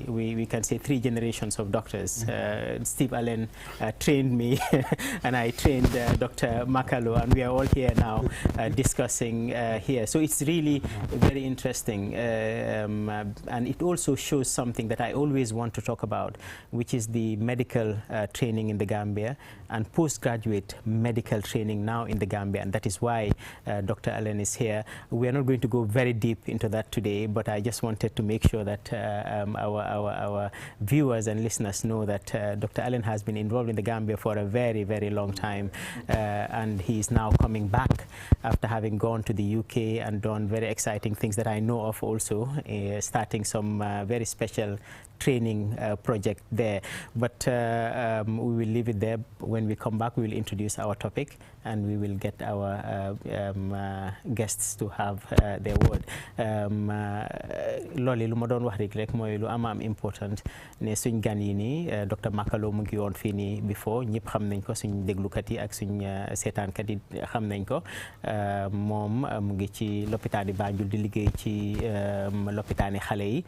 we can say 3 generations of doctors. Steve Allen trained me and I trained Dr. Makalo, and we are all here now discussing here. So it's really very interesting, and it also shows something that I always want to talk about, which is the medical training in the Gambia and postgraduate medical training now in the Gambia, and that is why Dr. Allen is here. We are not going to go very deep into that today, but I just wanted to make sure that our viewers and listeners know that Dr. Allen has been involved in the Gambia for a very, very long time, and he is now coming back after having gone to the UK and done very exciting things that I know of also, starting some very special training project there. But we will leave it there. When we come back, we will introduce our topic and we will get our guests to have their word. Loli lu ma doon wax rek mooy lu am important ne suñ gan yi nii Dr. Makalo mu ngi woon fii nii before ñëpp xam nañ ko, suñ déglukat yi ak suñ seetaankat yi xam nañ ko. Moom mu ngi ci lopitaani Banjul di liggéey ci lopitaani xale yi.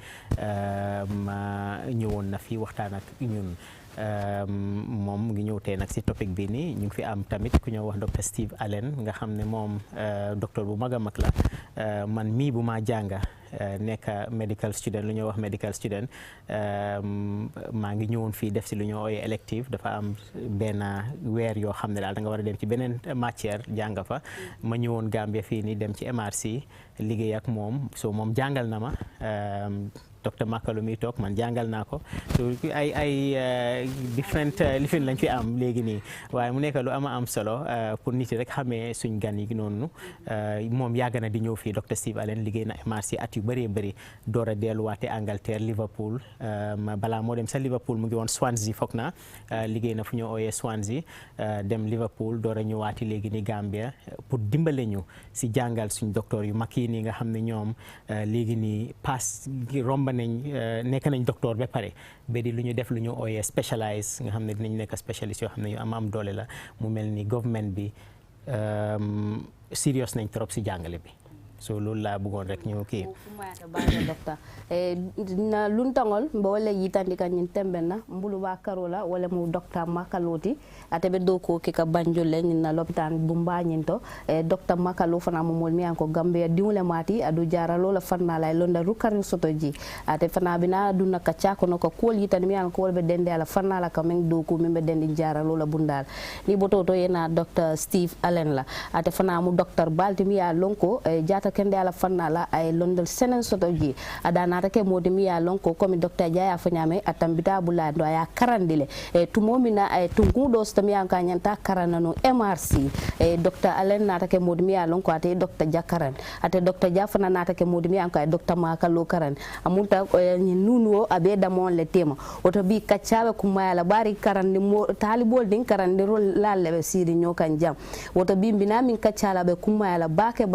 Ñëwoon na fi waxtaan ak ñun. Moom mu ngi ñëw tey nag si topic bi nii ñu ngi fi am tamit ku ñëw wax Dr. Steve Allen nga xam ne moom docteur bu mag a mag la. Man mii bu ma jànga nekk medical student, lu ñuy wax medical student, maa ngi ñëwoon fii def si lu ñuy ooyee elective. Dafa am benn weer yoo xam ne daal da nga war a dem ci beneen matière jàng fa. Ma ñëwoon Gambia fii nii dem ci MRC liggéey ak moom, so moom jàngal na ma. Dr. Makalo mi toog man jàngal naa ko, so ay different lifin lañ fi am léegi nii, waaye mu nekk lu am solo pour nit yi rek xamee suñ gan yi noonu. Moom yàgg na di ñëw fii. Dr. Steve Allen liggéey na MRC at yu bëree bëri, door a delluwaate Angleterre, Liverpool. Balaa moo dem sa Liverpool mu ngi woon Swansea foog naa, liggéey na fu ñu ooyee Swansea, dem Liverpool, door a ñëwaati léegi ni Gambia pour dimbale ñu si jàngal suñ docteur yu mag yi nii nga xam ne ñoom léegi nii pass romba nañ nekk nañ docteur ba pare ba di lu ñu def lu ñu ooyee specialise nga xam ne dinañ nekk spécialiste yoo xam ne yu am doole la. mu mel ni government bi serious nañ trop si jàngale bi, so loolu laa bëggoon rek ñu kii docteur na luntangol mbo wala yitandi kan ñin tembe na mbulu ba karola wala mu docteur Makaloti atebe do ko ke ka Banjul le na l'hôpital bu mba ñinto docteur Makalo fana mo mol mi an ko Gambia diwle mati adu jara lola fanna lay londa rukarin soto ji ate fana bina du naka ciako no ko kol yitandi mi an ko wolbe dende ala fanna la ka men do ko mi be dendi jara lola bundal ni boto to yena docteur Steve Allen la ate fana mu docteur Baltimi ya lonko jata kende ala fanna la ay londal senen soto ji adana take modimi ya lonko komi docteur Jaya fanyame atambita bula ndo ya karandile tumomina ay tungudo stami an kanyanta karanano MRC docteur Allen na take modimi ya lonko ate docteur Jakaran ate docteur Jafana na take modimi an kay docteur Makalo karan amunta ni nunuo abeda mon le tema oto bi kachabe kuma la bari karandi mo talibol din karandi rol lalle siri nyokan jam woto bi mbina min kachala be kuma la bake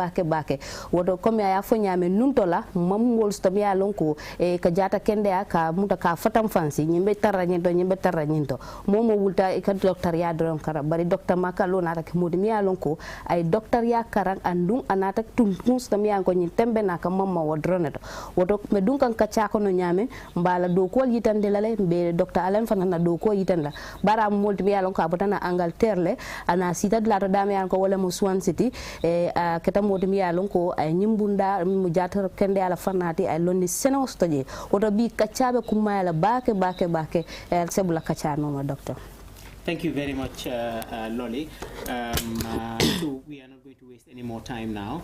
woto comme ya fanyame nuntola mamwol stami ya lonko ka jata kende ka muta ka fatam fansi nyimbe tarra nyinto momo wulta ka docteur ya dron kara bari docteur Makalo na tak modimi ya lonko ay docteur ya karang andung anata tum stami ya ko nyi tembe na ka mamma wodroneto woto me dun kan kacha ko no nyame mbala do ko yitande lale be docteur Allen fanana do ko yitanda bara molti mi ya lonko abotana Angleterre le ana sita de la to dame ya ko wala mo Swansea city keta modimi ya lonko ay nyimbunda mu jata kende ala fanati ay londi seno stoje woto bi kachabe kuma ala bake sebula kacha no doctor. Thank you very much, Lolly. So we are not going to waste any more time now.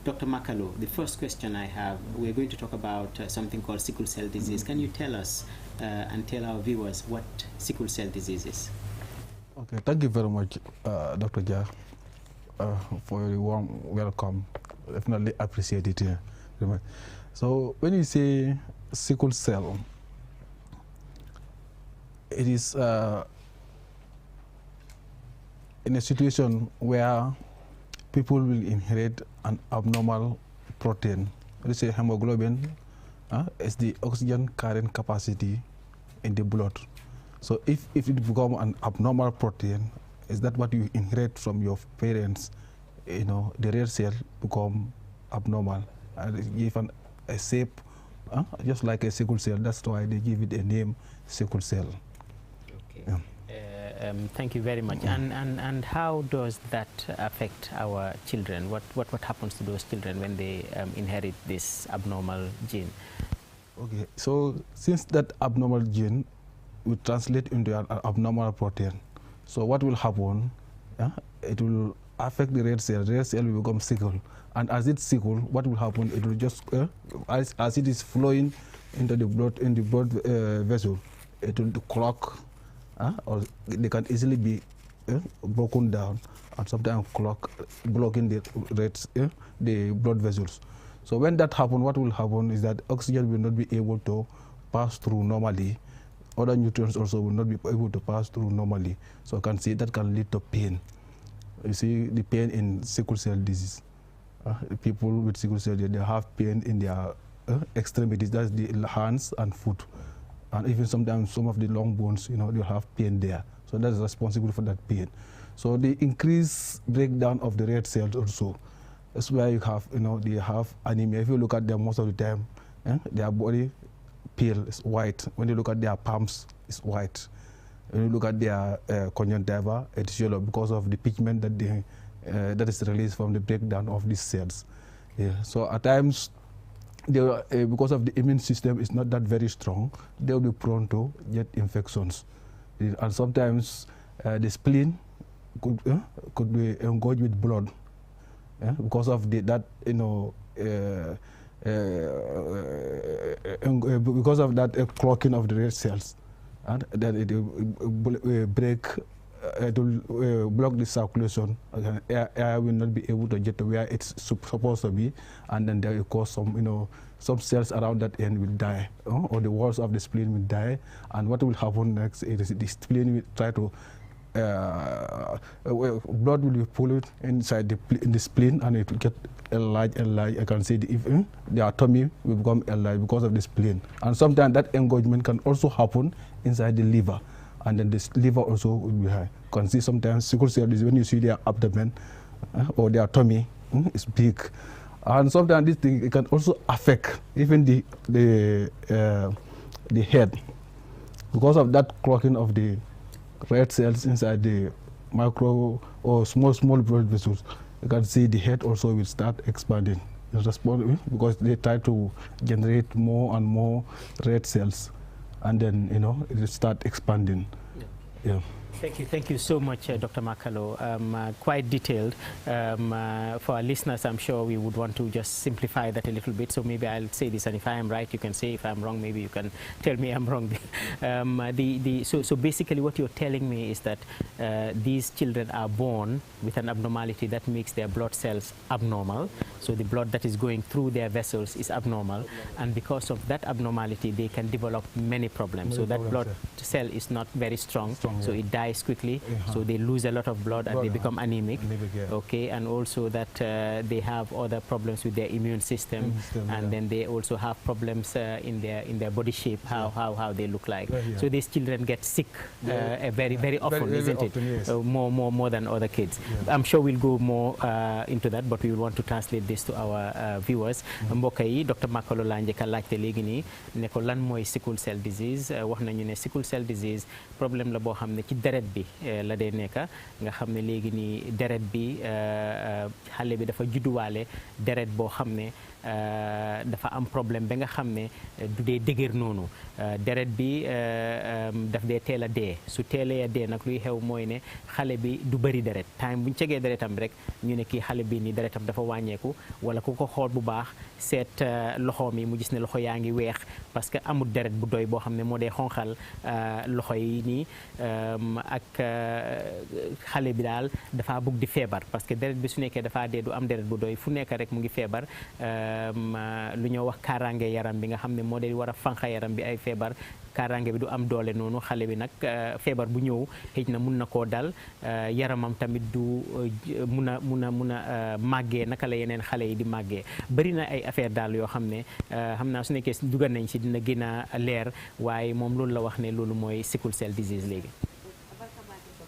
Dr. Makalo, the first question I have, we're going to talk about something called sickle cell disease. Can you tell us and tell our viewers what sickle cell disease is? Okay, thank you very much, Dr. Jah, for your warm welcome. Definitely appreciate it here. So when you say sickle cell, it is in a situation where people will inherit an abnormal protein. Let's say hemoglobin is the oxygen carrying capacity in the blood. So if it becomes an abnormal protein, is that what you inherit from your parents? You know, the red cell become abnormal and give a shape just like a sickle cell. That's why they give it a name, sickle cell. Okay. Yeah. Thank you very much. And how does that affect our children? What happens to those children when they inherit this abnormal gene? Okay, so since that abnormal gene will translate into an abnormal protein, so what will happen? It will affect the red cell. Red cell will become sickle, and as it's sickle, what will happen? It will just as it is flowing into the blood vessel, it will clog, or they can easily be broken down, and sometimes blocking the blood vessels. So when that happens, what will happen is that oxygen will not be able to pass through normally. Other nutrients also will not be able to pass through normally. So you can see that can lead to pain. You see the pain in sickle cell disease. People with sickle cell, they have pain in their extremities, that's the hands and foot. And even sometimes some of the long bones, they have pain there. So that is responsible for that pain. So the increased breakdown of the red cells also. That's why you have, they have anemia. If you look at them most of the time, their body pale is white. When you look at their palms, it's white. When you look at their conjunctiva, it's yellow because of the pigment that is released from the breakdown of these cells. Yeah. So at times, because of the immune system is not that very strong, they will be prone to get infections. And sometimes the spleen could be engorged with blood. Because of because of that clogging of the red cells, and then it will break, it will block the circulation. Air will not be able to get to where it's supposed to be, and then there will cause some cells around that end will die, or the walls of the spleen will die. And what will happen next is the spleen will try to blood will be pulled inside the spleen, and it will get enlarged. I can see the tummy will become enlarged because of the spleen. And sometimes that engorgement can also happen inside the liver, and then the liver also will be high. You can see sometimes sickle cell disease when you see their abdomen or their tummy is big, and sometimes this thing, it can also affect even the head because of that clogging of the red cells inside the micro or small blood vessels. You can see the head also will start expanding because they try to generate more and more red cells, and then it will start expanding. Yeah. Thank you so much, Dr. Makalo. Quite detailed. For our listeners, I'm sure we would want to just simplify that a little bit. So maybe I'll say this, and if I am right, you can say. If I'm wrong, maybe you can tell me I'm wrong. So basically, what you're telling me is that these children are born with an abnormality that makes their blood cells abnormal. So the blood that is going through their vessels is abnormal, and because of that abnormality, they can develop many problems. So that blood cell is not very strong, so it dies quickly, so they lose a lot of blood and they become anemic. Okay, and also that they have other problems with their immune system, and then they also have problems in their body shape, how they look like. So these children get sick very often, isn't it? Yes. More than other kids. I'm sure we'll go more into that, but we will want to translate this to our viewers. Mbokk yi, Dr. Makalo laa njëkk a laajte léegi nii ne ko lan mooy sickle cell disease. Wax nañu ne sickle cell disease problème la boo xam ne ci deret bi la dee nekka nga xam ne léegi nii deret bi xale bi dafa judduwaale deret boo xam ne dafa am problème ba nga xam ne du dee dëgër noonu deret bi daf dee teel a dee su teelee a dee nag luy xew mooy ne xale bi du bëri deret time bu ñu cegee deretam rek ñu ne kii xale bi nii deretam dafa wàññeeku wala ku ko xool bu baax seet loxoom yi mu gis ne loxo yaa ngi weex parce que amul deret bu doy boo xam ne moo dee xonqal loxo yi nii ak xale bi daal dafa bëgg di feebar parce que deret bi su nekkee dafa dee du am deret bu doy fu nekk rek mu ngi feebar lu ñoo wax kaaraange yaram bi nga xam ne moo dee war a fanqa yaram bi ay feebar kaaraange bi du am doole noonu xale bi nag feebar bu ñëw xëj na mun na koo dal yaramam tamit du mun a màggee naka la yeneen xale yi di màggee bëri na ay affaire daal yoo xam ne xam naa su nekkee dugal nañ si dina gën a leer waaye moom loolu la wax ne loolu mooy sickle cell disease léegi.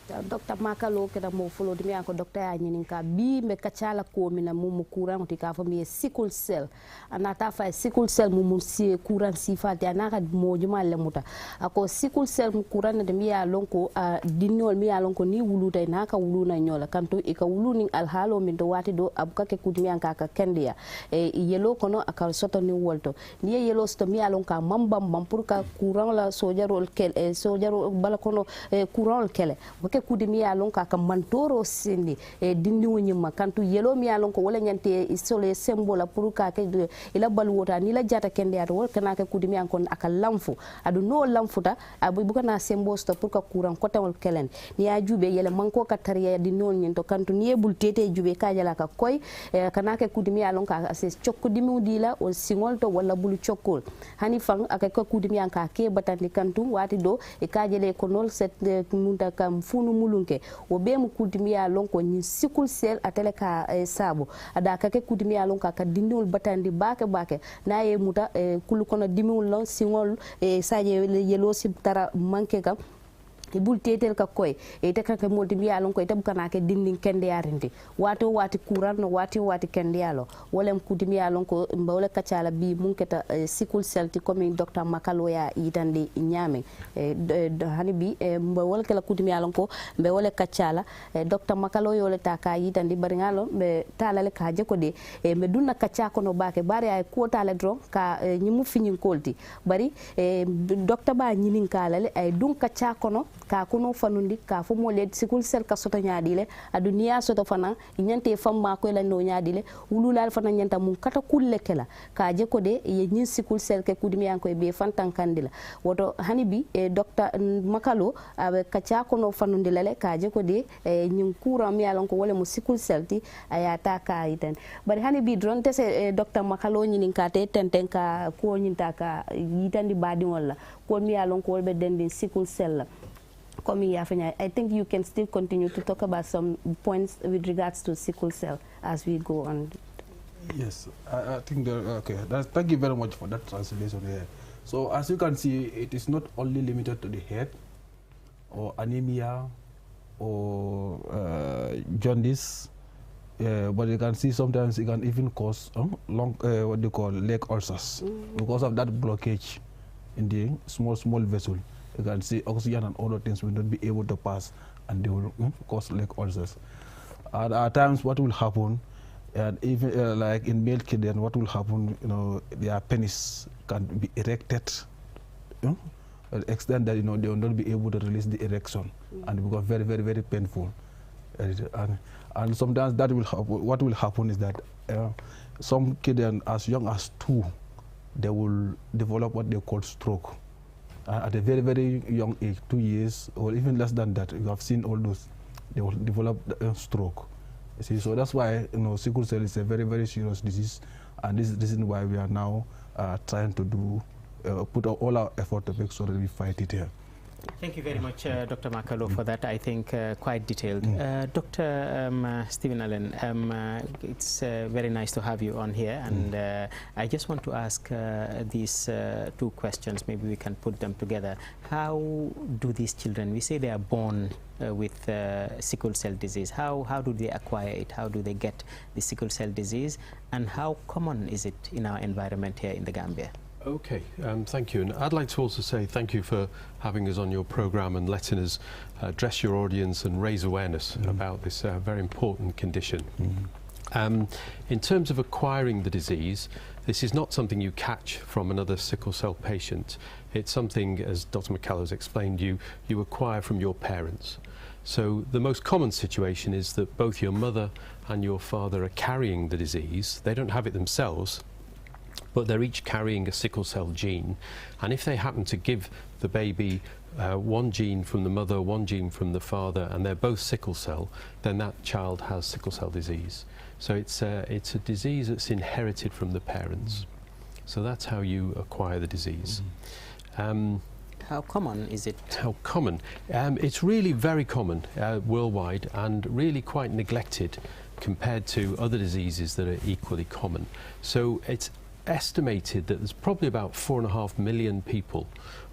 Dr. Makalo keda mo follow dimi anko doctor ya nyininka bi me kachala ko mina mumu kuran ti ka fa mi sickle cell anata fa sickle cell mumu si kuran sifati anaka mo juma lemuta ako sickle cell mu kuran de mi ya lonko dinol mi ya lonko ni wuluta naka wuluna nyola kanto e ka wuluni alhalo min do wati do abuka ke kudmi anka ka kendia e yelo kono aka soto ni wolto ni yelo sto mi ya lonka mambam pour ka kuran la sojarol kel e sojaro bala kono kuran kele ke kudi mi yalon ka mantoro sindi e dindi wonyima kantu yelo mi yalon ko wala nyante isole sembola pour ka ke ila balwota ni la jata kende ato wala kana ke kudi mi ankon aka lamfu adu no lamfuta abu bukana sembo sto pour ka kuran ko tawol kelen ni ya jube yele manko ka tariya di non nyento kantu ni ebul tete jube ka jala ka koy kana ke kudi mi yalon ka se chokku dimi dila o singol to wala bulu chokkol hani fang aka ko kudi mi anka ke batandi kantu wati do e ka jele ko nol set munta kam funu mulunke o be mu kudimi ya lonko ni sickle cell atele ka sabo ada ka ke kudimi ya lonka ka dindul batandi bake na ye muta kulu kono dimiwul non singol saje yelo si tara manke kam bul tetel ka koy e te ka molti mi yalon koy tab kana ke dindin kende yarindi wati kuran no wati kende yalo wolem kudi mi yalon ko mbawle kacala bi munketa sickle cell ti comme docteur Makalo ya yitande nyame hani bi mbawle kala kudi mi yalon ko mbawle kacala docteur Makalo yole ta ka yitande bari ngalo be talale ka je ko de me dunna kacha ko no bake bari ay ko tala dro ka nyimu finin kolti bari docteur ba nyinin kalale ay dun kacha kono ka kuno fanundi ka fo mo le sickle cell ka soto nyaadile aduniya soto fana nyante famma ko la no nyaadile wululal fana nyanta mun kata kulle kala ka je ko de ye nyin sickle cell ke kudimi yanko be fantan kandila woto hanibi docteur Makalo abe kacha kono fanundi lale ka je ko de nyin kura mi alon ko wala mo sickle cell ti ayata ka iten bari hanibi dronte se docteur Makalo nyinin ka te tenten ka ko nyinta ka yitandi badi wala ko mi alon ko wolbe dendin sickle cell I think you can still continue to talk about some points with regards to sickle cell as we go on. Yes, I think that, okay. Thank you very much for that translation here. So as you can see, it is not only limited to the head or anemia or jaundice, but you can see sometimes it can even cause what they call leg ulcers because of that blockage in the small vessel. You can see oxygen and other things will not be able to pass, and they will cause leg ulcers. At times, what will happen, and even like in male children, what will happen, their penis can be erected, to the extent that they will not be able to release the erection, and become very, very, very painful. And sometimes that will happen. What will happen is that some children, as young as 2, they will develop what they call stroke. At a very, very young age, 2 years or even less than that, you have seen all those, they will develop stroke. You see, so that's why sickle cell is a very, very serious disease, and this is the reason why we are now trying to put all our effort to make sure that we fight it here. Thank you very much, Dr. Makalo, for that. I think quite detailed. Dr. Stephen Allen, it's very nice to have you on here, and I just want to ask these 2 questions. Maybe we can put them together. How do these children, we say they are born with sickle cell disease, how do they acquire it? How do they get the sickle cell disease, and how common is it in our environment here in the Gambia? Okay, thank you. And I'd like to also say thank you for having us on your program and letting us address your audience and raise awareness about this very important condition. In terms of acquiring the disease, this is not something you catch from another sickle cell patient. It's something, as Dr. Makalo has explained, you acquire from your parents. So the most common situation is that both your mother and your father are carrying the disease. They don't have it themselves, but they're each carrying a sickle cell gene, and if they happen to give the baby 1 gene from the mother, 1 gene from the father, and they're both sickle cell, then that child has sickle cell disease. So it's a disease that's inherited from the parents. So that's how you acquire the disease. How common is it? How common? It's really very common worldwide, and really quite neglected compared to other diseases that are equally common. So it's estimated that there's probably about 4.5 million people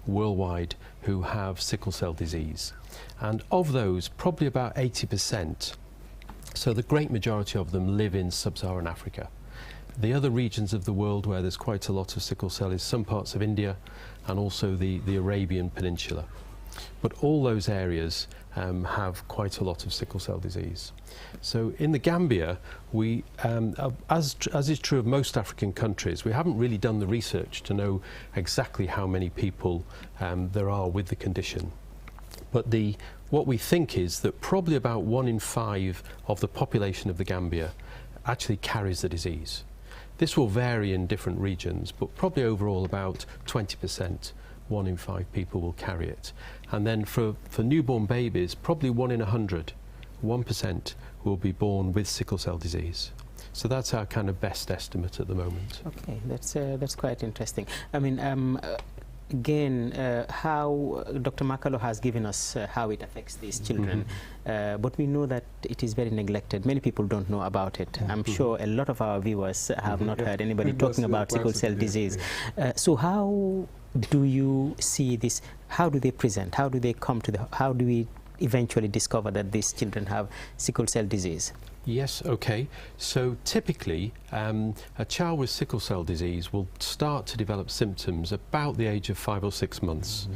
worldwide who have sickle cell disease. And of those, probably about 80%, so the great majority of them live in sub-Saharan Africa. The other regions of the world where there's quite a lot of sickle cell is some parts of India and also the Arabian Peninsula. But all those areas have quite a lot of sickle cell disease. So in the Gambia, we, as is true of most African countries, we haven't really done the research to know exactly how many people there are with the condition. But what we think is that probably about 1 in 5 of the population of the Gambia actually carries the disease. This will vary in different regions, but probably overall about 20%, 1 in 5 people will carry it. And then for newborn babies, probably 1 in 100, 1% will be born with sickle cell disease. So that's our kind of best estimate at the moment. Okay, that's quite interesting. I mean, again, how Dr. Makalo has given us how it affects these children, but we know that it is very neglected. Many people don't know about it. I'm sure a lot of our viewers have not heard anybody talking about sickle cell disease. So how do you see this? How do they present? How do they come to how do we eventually discover that these children have sickle cell disease? Yes, okay. So typically, a child with sickle cell disease will start to develop symptoms about the age of 5 or 6 months.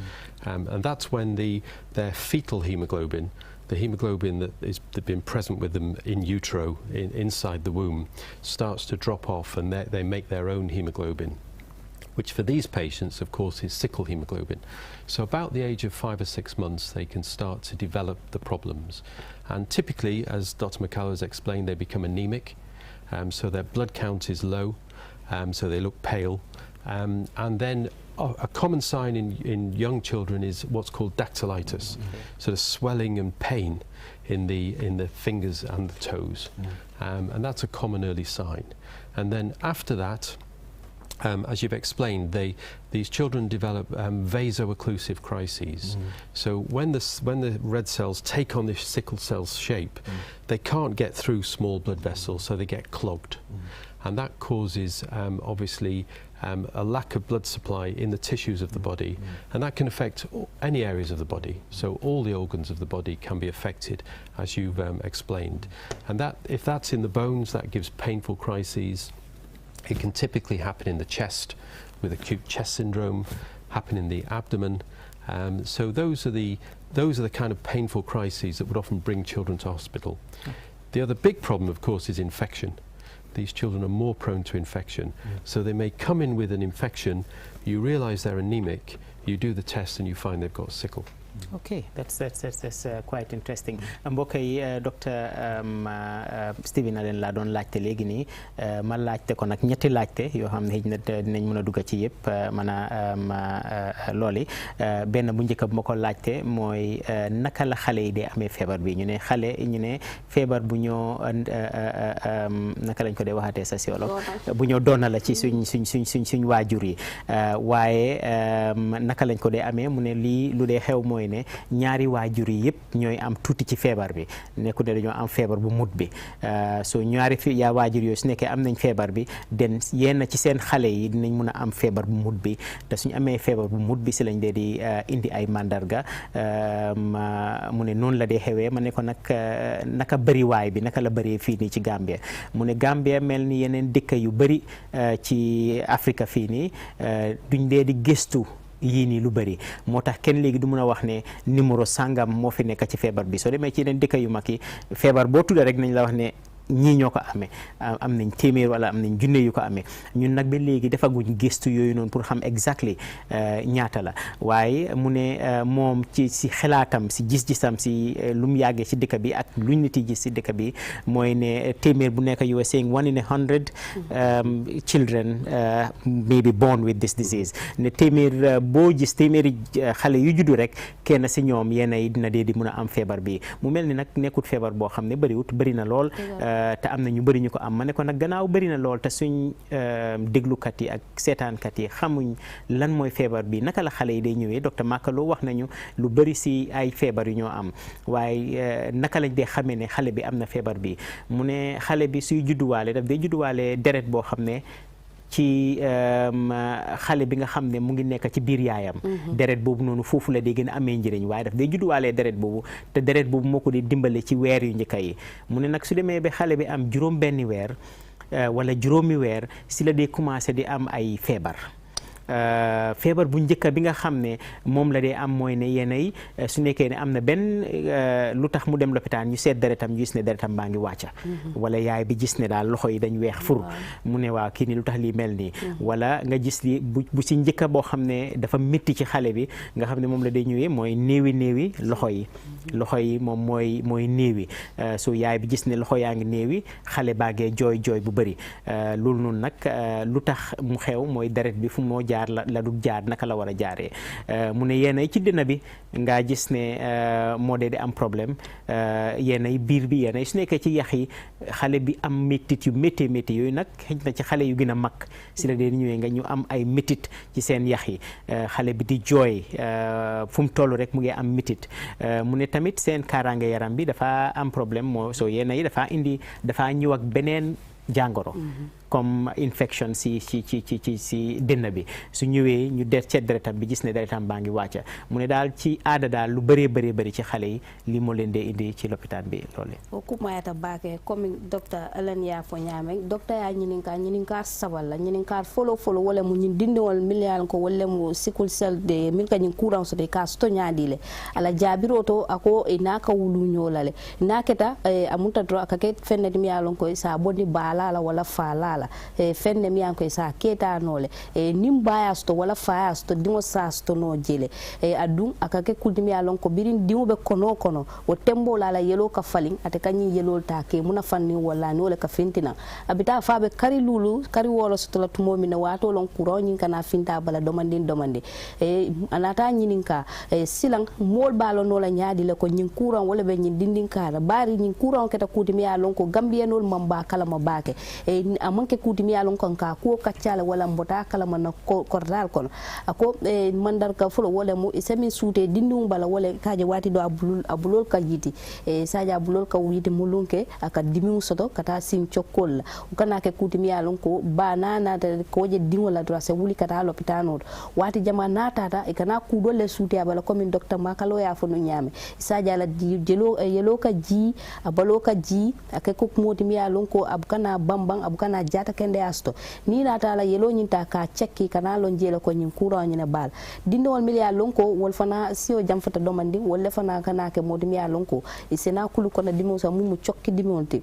And that's when their fetal hemoglobin, the hemoglobin that has been present with them in utero, inside the womb, starts to drop off, and they make their own hemoglobin, which for these patients, of course, is sickle hemoglobin. So about the age of 5 or 6 months, they can start to develop the problems. And typically, as Dr. Makalo has explained, they become anemic, so their blood count is low, so they look pale. And then a common sign in young children is what's called dactylitis, sort of swelling and pain in the fingers and the toes. And that's a common early sign. And then after that, as you've explained, these children develop vaso-occlusive crises. So when the red cells take on this sickle cell shape, they can't get through small blood vessels, so they get clogged. And that causes, obviously, a lack of blood supply in the tissues of the body, and that can affect any areas of the body. So all the organs of the body can be affected, as you've explained. And if that's in the bones, that gives painful crises. It can typically happen in the chest with acute chest syndrome, happen in the abdomen. So those are the kind of painful crises that would often bring children to hospital. The other big problem, of course, is infection. These children are more prone to infection. So they may come in with an infection, you realize they're anemic, you do the test and you find they've got sickle. Okay, that's quite interesting. mbokk yi docteur Stephen Allen laa doon laajte léegi nii ma laajte ko nag ñetti laajte yoo xam ne xëy na dinañ mën a dugg ci yëpp mën a looli benn bu njëkk bu ma ko laajte mooy naka la xale yi dee amee feebar bi ñu ne feebar bu ñoo naka lañ ko dee waxatee sociologue bu ñoo doona la ci suñ waajur yi waaye naka lañ ko dee amee mu ne lii lu dee xew mooy ne ñaari waajur yi yëpp ñooy am tuuti ci feebar bi nekku ne dañoo am feebar bu mut bi so ñaari waajur yooyu su nekkee am nañ feebar bi den yenn ci seen xale yi dinañ mun a am feebar bu mut bi te suñu amee feebar bu mut bi si lañ dee di indi ay mandarga mu ne noonu la dee xewee ma ne ko nag naka bëriwaay bi naka la bëree fii nii ci Gambia mu ne Gambia mel ni yeneen dëkk yu bëri ci Afrique fii nii duñ dee di gëstu yii nii lu bëri moo tax kenn léegi du mun a wax ne numéro sangam moo fi nekk ci feebar bi soo demee ci yeneen dëkk yu mag yi feebar boo tudda rek nañ la wax ne ñii ñoo ko amee am nañ téeméer wala am nañ junne yu ko amee ñun nag ba léegi defaguñ gëstu yooyu noonu pour xam exactly ñaata la waaye mu ne moom si xalaatam si gis-gisam si lu mu yàggee ci dëkk bi ak luñ nit yi gis si dëkk bi mooy ne téeméer bu nekk you were saying 1 in 100 children may be born with this disease ne téeméer boo gis téeméeri xale yu juddu rek kenn si ñoom yenn yi dina dee di mun a am feebar bi mu mel ni nag nekkut feebar boo xam ne bëri na lool te am na ñu bëri ñu ko am ma ne ko nag gannaaw bëri na lool te suñ déglukat yi ak seetaankat yi xamuñ lan mooy feebar bi naka la xale yi day ñëwee docteur Makalo wax nañu lu bëri si ay feebar yu ñoo am waaye naka lañ dee xamee ne xale bi am na feebar bi mu ne xale bi suy judduwaale daf day judduwaale deret boo xam ne ci xale bi nga xam ne mu ngi nekk ci biir yaayam deret boobu noonu foofu la dee gën a amee njëriñ waaye daf day judduwaalee deret boobu te deret boobu moo ko di dimbale ci weer yu njëkk yi mu ne nag su demee ba xale bi am juróom benni weer wala juróomi weer si la dee commencé di am ay feebar feebar bu njëkk bi nga xam ne moom la dee am mooy ne yenay su nekkee ne am na benn lu tax mu dem lopitaan ñu seet deretam ñu gis ne deretam baa ngi wàcca wala yaay bi gis ne daal loxo yi dañ weex fur mu ne waa kii ni lu tax lii mel nii wala nga gis li bu si njëkk boo xam ne dafa métti ci xale bi nga xam ne moom la day ñëwee mooy néewi loxo yi moom mooy néewi so yaay bi gis ne loxo yaa ngi néewi xale baagee jooy bu bëri loolu noonu nag lu tax mu xew mooy deret bi fu moo jaar la du jaar naka la war a jaaree mu ne yéenay ci dënn bi nga gis ne moo dee di am problème yéenay biir bi yéenay su nekkee ci yax yi xale bi am métit yu métti yooyu nag xëj na ci xale yu gën a mag si la dee ñëwee nga ñu am ay métit ci seen yax yi xale bi di jooy fu mu toll rek mu ngi am métit mu ne tamit seen kaaraange yaram bi dafa am problème moo soo yéenay dafa ñëw ak beneen jàngoro comme infection si dënn bi su ñëwee ñu seet deretam bi gis ne deretam baa ngi wàcca mu ne daal ci aada daal lu bëree ci xale yi lii moo leen dee indi ci lopitaan bi loole o kumayata baake comme docteur Ellen ya fo ñaame docteur ya ñinin ka sabal la ñinin ka folo wala mu ñin dindiwol milliard ko wala mu sickle cell de min ka ñin courant so de ka sto ñaadile ala jaabiro to ako ina ka wulu ñolale ina keta amunta dro akake fenne mi yalon ko sa bonni bala la wala fala fenne mi yanko sa keta nole nim bias to wala fayas to dimo sas to no jele adum akake kultimi alon ko birin dimo be kono o tembo la yelo ka falin ate kanyi yelo ta ke muna fanni wala ni wala ka fintina abita fabe kari lulu kari wolo to la tumo mi na wato lon kuro nyin kana finta bala domande anata nyininka silang mol balo no la nyaadi le ko nyin kuran wala be nyin dindin kala bari nyin kuran keta kultimi alon ko gambienol mamba kala mabake amanke kutimi alon kon ka ko kaccala wala mbota kala man ko kordal kono ako mandar ka fulo wala mu isemi suute dindum bala wala kaje wati do abulol ka yiti saja abulol ka yiti mulunke aka dimiu soto kata sim chokol kana ke kutimi alon ko banana ko je dingola do se wuli kata lopitano wati jama natata e kana kudole suute abala comme docteur makalo ya fonu nyame saja la yelo ka ji abalo ka ji ake ko motimi alon ko abkana bambang abkana jata kende asto ni nata la yelo nyinta ka cekki kana lon jela ko nyin kura nyina bal dinde wol milia lonko wol fana sio jamfata domandi wol fana kana ke modimi ya lonko isena kulu ko na dimo sa mu cokki dimonti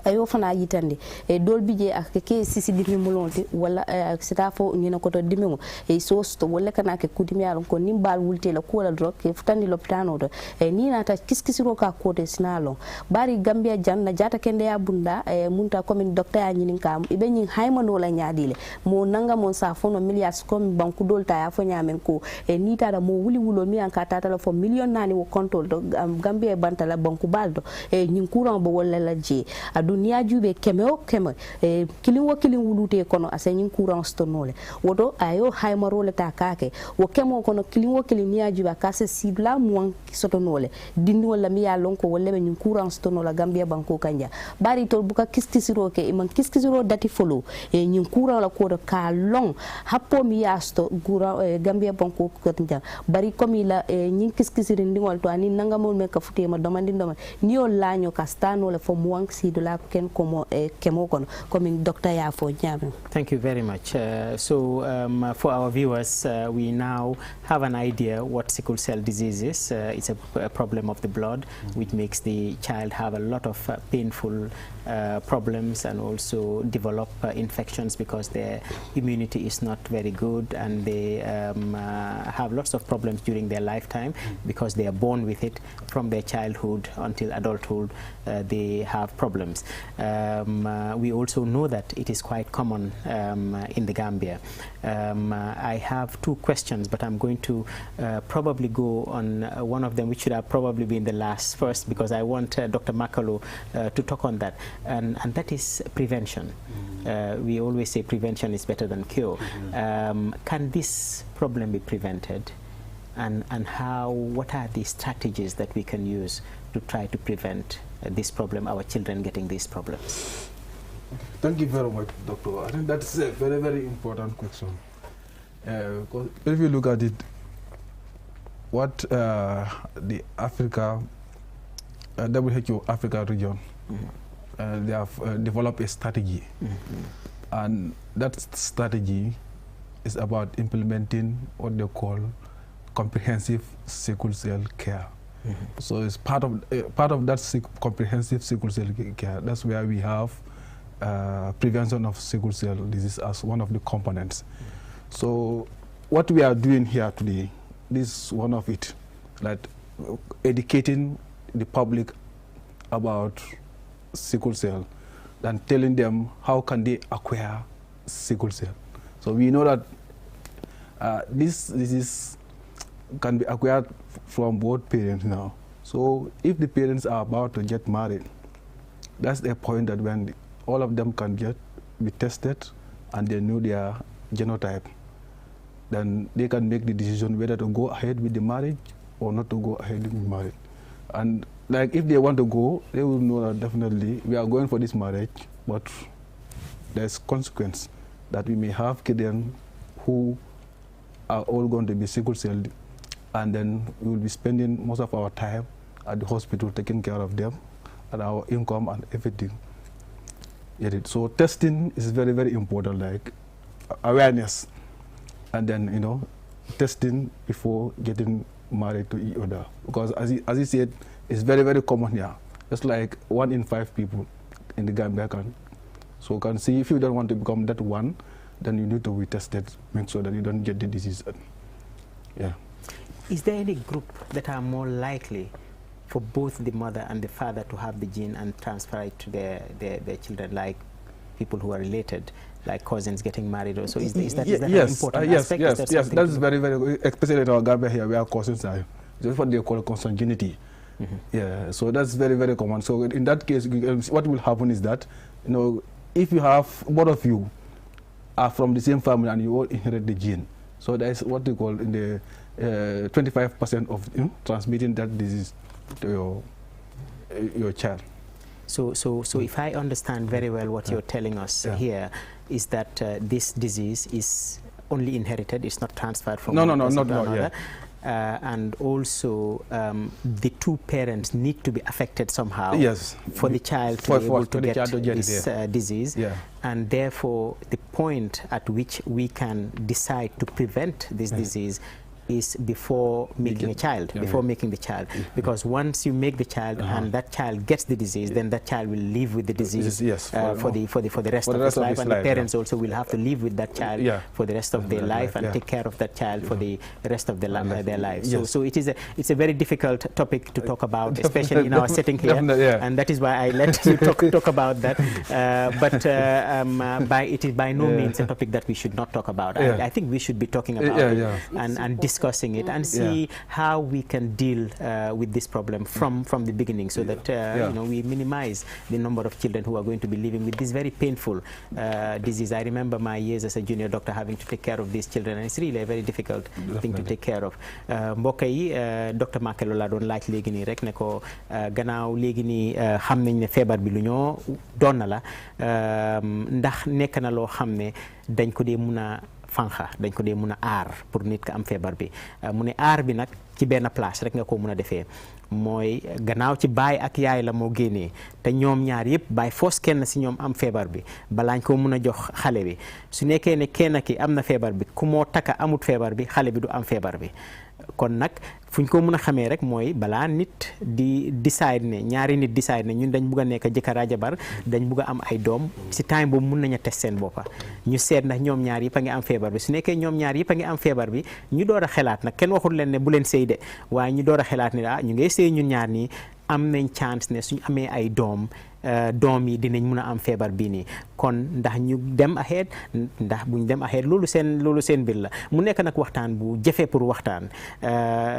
ayo fana yitande dol bije ak ke sisi dimi mulonti wala sita fo ngina ko to dimi mo sosto wala kana ke kudimi alon ko nimbal wulte la ko la drok ke futandi lopitano do ni nata kiskisiro ka ko de sinalo bari gambia janna jata kende ya bunda munta comme docteur ya nyinin kam ibe nyin haymano la nyaadile mo nanga mon sa fono milliards comme banku dolta ya fo nyamen ko ni tada mo wuli wulo mi an ka tata la fo million nani wo control do gambia bantala banku baldo nyin courant bo wala la je aduniya jube keme kilin wulute kono asenyin courant stonole wodo ayo haymarole ta kake wo kemo kono kilin niya jube kase sibla muan sotonole dindi wala mi ya lonko wala be nyin courant stonola gambia banko kanja bari to buka kiskisiro ke man kiskisiro dati follow nyin courant la ko ka long happo mi ya sto gambia banko kanja bari komi la nyin kiskisiri ndingol to ani nangamol me ka futema domandi ni o lanyo kastano le fo muan sido la ken komo kemo kono comme docteur ya fo nyame. Thank you very much. For our viewers, we now have an idea what sickle cell disease is. It's a problem of the blood, which makes the child have a lot of painful problems and also develop infections because their immunity is not very good, and they have lots of problems during their lifetime because they are born with it. From their childhood until adulthood, they have problems. We also know that it is quite common in the Gambia. I have two questions, but I'm going to probably go on one of them, which should have probably been the last first, because I want Dr. Makalo to talk on that, and that is prevention. We always say prevention is better than cure. Can this problem be prevented? And what are the strategies that we can use to try to prevent this problem, our children getting these problems? Thank you very much, Doctor. I think that's a very, very important question. Because if you look at it, what the Africa, WHO Africa region, they have developed a strategy. And that strategy is about implementing what they call comprehensive sickle cell care. So it's part of that comprehensive sickle cell care. That's where we have prevention of sickle cell disease as one of the components. So what we are doing here today, this is one of it, like educating the public about sickle cell and telling them how can they acquire sickle cell. So we know that this disease can be acquired from both parents now. So if the parents are about to get married, that's the point that when all of them can be tested and they know their genotype, then they can make the decision whether to go ahead with the marriage or not to go ahead with the marriage. And like if they want to go, they will know that definitely we are going for this marriage, but there's consequence that we may have children who are all going to be sickle cell, and then we will be spending most of our time at the hospital taking care of them and our income and everything. So testing is very, very important, like awareness, and then, you know, testing before getting married to each other. Because as you said, it's very, very common here. It's like 1 in 5 people in the Gambia can. So can see if you don't want to become that one, then you need to be tested, make sure that you don't get the disease. Yeah. Is there any group that are more likely for both the mother and the father to have the gene and transfer it to their children, like people who are related, like cousins getting married also? Is that an important aspect? Yes, that is very, very good, especially in our Gambia here where cousins are. That's what they call consanguinity. Yeah, so that's very, very common. So in that case, what will happen is that, you know, if you have, both of you are from the same family and you all inherit the gene, so that's what they call in the 25% of transmitting that disease to your child. So if I understand very well what you're telling us here, is that this disease is only inherited, it's not transferred from one person to another. And also the two parents need to be affected somehow for the child to be able to get this disease. And therefore the point at which we can decide to prevent this disease is before making a child, before making the child. Because once you make the child and that child gets the disease, then that child will live with the disease for the rest of his life, and the parents also will have to live with that child for the rest of their life and take care of that child for the rest of their lives. So it's a very difficult topic to talk about, especially in our setting here, and that is why I let you talk about that. But it is by no means a topic that we should not talk about. I think we should be talking about it and discussing it and see how we can deal with this problem from the beginning, so that you know, we minimize the number of children who are going to be living with this very painful disease. I remember my years as a junior doctor having to take care of these children, and it's really a very difficult thing to take care of. Mbokk yi docteur Makelo laa doon laaj léegi nii rek ne ko gannaaw léegi nii xam nañ ne feebar bi lu ñoo doon na la ndax nekk na loo xam ne dañ ko dee mun a fanxa, dañ ko dee mun a aar pour nit ka am feebar bi. Mu ne aar bi nag ci benn place rek nga ko mun a defee, mooy gannaaw ci baay ak yaay la moo génnee te ñoom ñaar yëpp baay foos kenn si ñoom am feebar bi balaañ ko mun a jox xale bi. Su nekkee ne kenn ki am na feebar bi, ku moo takka amut feebar bi, xale bi du am feebar bi. Kon nag fu ñu ko mën a xamee rek mooy balaa nit di decide ne ñaari nit decide ne ñun dañ bugg a nekk jëkkër ak jabar, dañ bugg a am ay doom, si time boobu mun nañu test seen boppa ñu seet ndax ñoom ñaar yëpp a ngi am feebar bi. Su nekkee ñoom ñaar yëpp a ngi am feebar bi, ñu door a xelaat nag, kenn waxul leen ne bu leen sëy de, waaye ñu door a xelaat ne ñu ngay sëy ñun ñaar nii, am nañ chance ne suñu amee ay doom yi dinañ mun a am feebar bii nii. Kon ndax ñu dem ahead, ndax buñ dem ahead, loolu seen mbir la. Mu nekk nag waxtaan bu jafe pour waxtaan.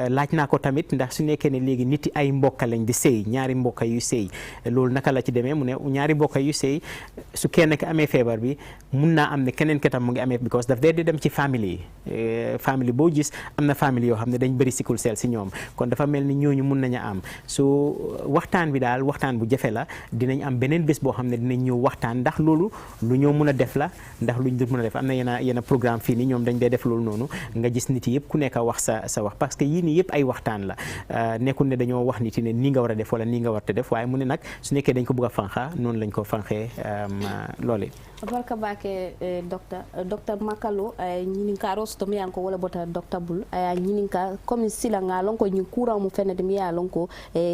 Laaj naa ko tamit ndax su nekkee ne léegi nit yi ay mbokka lañ di sëy, ñaari mbokka yu sëy, loolu naka la ci demee. Mu ne ñaari mbokka yu sëy, su kenn ki amee feebar bi mun naa am ne keneen ki tam mu ngi amee, because daf dee di dem ci famille yi. Famille boo gis am na famille yoo xam ne dañ bëri sickle cell si ñoom, kon dafa mel ni ñooñu mun nañu am. So waxtaan bi daal waxtaan bu jafe la. dinañ am beneen bés boo xam ne dinañ ñëw waxtaan ndax loolu lu ñoo mën a def la ndax luñ dul mën a def am na yenn programme fii nii ñoom dañ dee def loolu noonu nga gis nit yëpp ku nekk a wax sa wax parce que yii nii yëpp ay waxtaan la nekkul ne dañoo wax nit yi ne nii nga war a def wala nii nga war a def waaye mu ne nag su nekkee dañ ko bëgg a fanxa noonu lañ ko fanxee loolu barka bake docteur Makalo ñininka rosto mi yanko wala bota docteur Bul ñininka comme sila nga lonko ñin courant mu fenede mi ya lonko